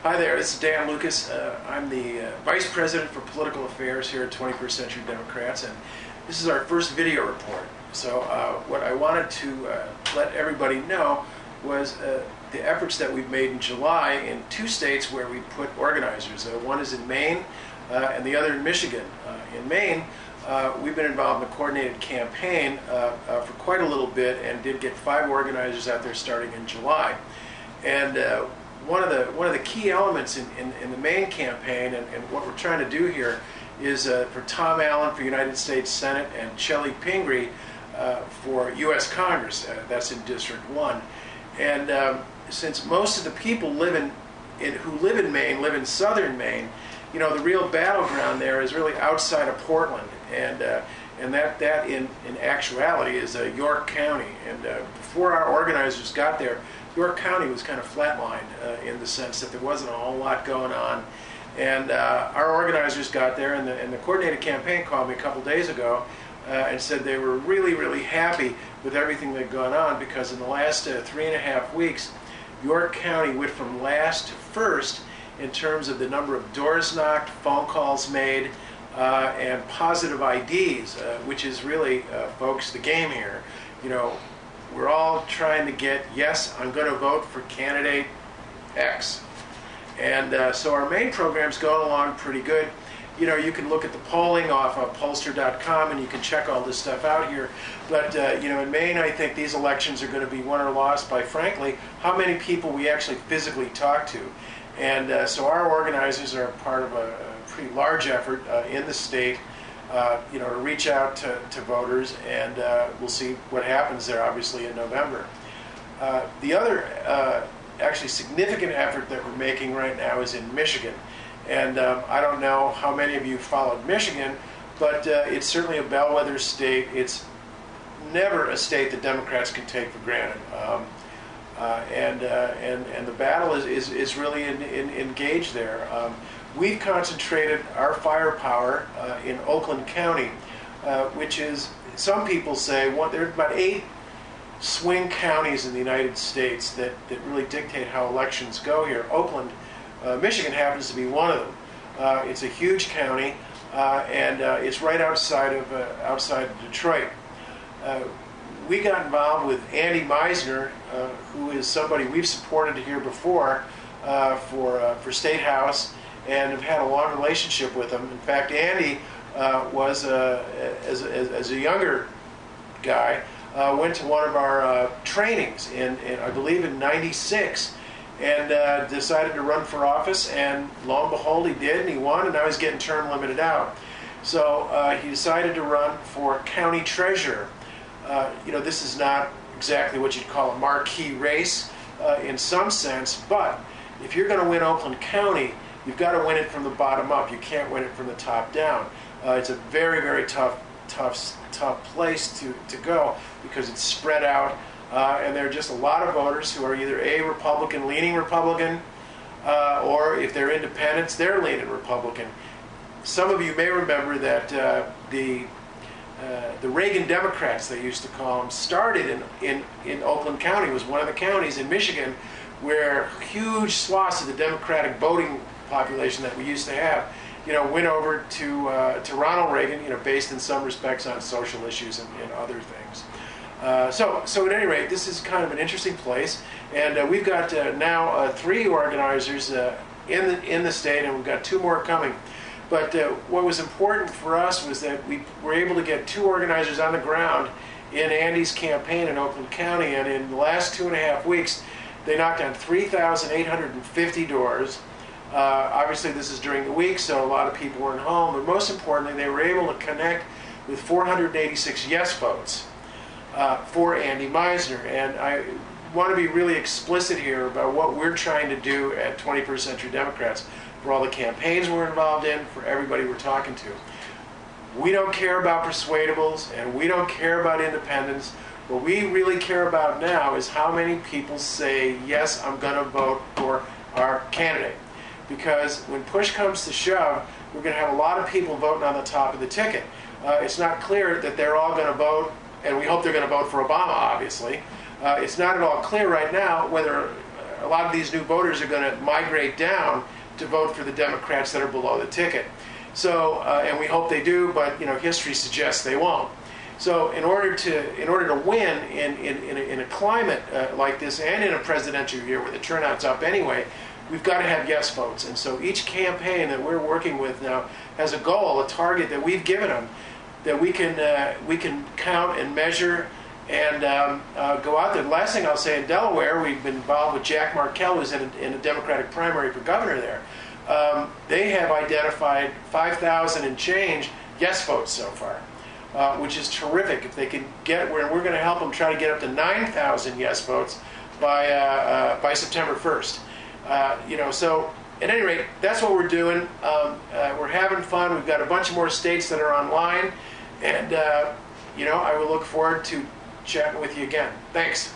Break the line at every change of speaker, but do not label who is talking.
Hi there, this is Dan Lucas. I'm the Vice President for Political Affairs here at 21st Century Democrats, and this is our first video report. So what I wanted to let everybody know was the efforts that we've made in July in two states where we put organizers. One is in Maine and the other in Michigan. In Maine, we've been involved in a coordinated campaign for quite a little bit and did get 5 organizers out there starting in July. And one of the key elements in the Maine campaign and what we're trying to do here is for Tom Allen for United States Senate and Shelley Pingree for U.S. Congress. That's in District 1. And since most of the people who live in Maine live in southern Maine, you know, the real battleground there is really outside of Portland, and that in actuality is York County. And before our organizers got there, York County was kind of flatlined in the sense that there wasn't a whole lot going on. And our organizers got there, and the coordinated campaign called me a couple days ago and said they were really, really happy with everything that had gone on, because in the last 3.5 weeks, York County went from last to first in terms of the number of doors knocked, phone calls made, and positive IDs, which is really, folks, the game here. You know, we're all trying to get, yes, I'm going to vote for candidate X. And so our main program's going along pretty good. You know, you can look at the polling off of pollster.com and you can check all this stuff out here. But, you know, in Maine, I think these elections are going to be won or lost by, frankly, how many people we actually physically talk to. And so our organizers are part of a pretty large effort in the state, you know, to reach out to voters, and we'll see what happens there, obviously, in November. The other actually significant effort that we're making right now is in Michigan. And I don't know how many of you followed Michigan, but it's certainly a bellwether state. It's never a state that Democrats can take for granted. And the battle is really engaged there. We've concentrated our firepower in Oakland County, which is, some people say, there are about 8 swing counties in the United States that really dictate how elections go here. Oakland, Michigan happens to be one of them. It's a huge county, and it's right outside of Detroit. We got involved with Andy Meisner, who is somebody we've supported here before for State House, and have had a long relationship with him. In fact, Andy was, as a younger guy, went to one of our trainings in I believe in '96, and decided to run for office, and lo and behold, he did, and he won, and now he's getting term limited out. So he decided to run for county treasurer. You know, this is not exactly what you'd call a marquee race in some sense, but if you're going to win Oakland County, you've got to win it from the bottom up. You can't win it from the top down. It's a very, very tough place to go, because it's spread out, and there are just a lot of voters who are either a Republican, leaning Republican, or if they're independents, they're leaning Republican. Some of you may remember that the Reagan Democrats, they used to call them, started in Oakland County. It was one of the counties in Michigan where huge swaths of the Democratic voting population that we used to have, you know, went over to Ronald Reagan, you know, based in some respects on social issues and other things. So at any rate, this is kind of an interesting place, and we've got now 3 organizers in the state, and we've got 2 more coming. But what was important for us was that we were able to get 2 organizers on the ground in Andy's campaign in Oakland County, and in the last 2.5 weeks, they knocked on 3,850 doors. Obviously, this is during the week, so a lot of people weren't home, but most importantly, they were able to connect with 486 yes votes for Andy Meisner. And I want to be really explicit here about what we're trying to do at 21st Century Democrats, for all the campaigns we're involved in, for everybody we're talking to. We don't care about persuadables, and we don't care about independents. What we really care about now is how many people say, yes, I'm going to vote for our candidate. Because when push comes to shove, we're going to have a lot of people voting on the top of the ticket. It's not clear that they're all going to vote, and we hope they're going to vote for Obama, obviously. It's not at all clear right now whether a lot of these new voters are going to migrate down to vote for the Democrats that are below the ticket. So, and we hope they do, but history suggests they won't. So, in order to win in a climate like this, and in a presidential year where the turnout's up anyway, we've got to have yes votes. And so, each campaign that we're working with now has a goal, a target that we've given them, that we can count and measure and go out there. The last thing I'll say, in Delaware, we've been involved with Jack Markell, who's in a Democratic primary for governor there. They have identified 5,000 and change yes votes so far, which is terrific. If they can get where, we're going to help them try to get up to 9,000 yes votes by September 1st. So at any rate, that's what we're doing. We're having fun. We've got a bunch more states that are online, and I will look forward to chatting with you again. Thanks.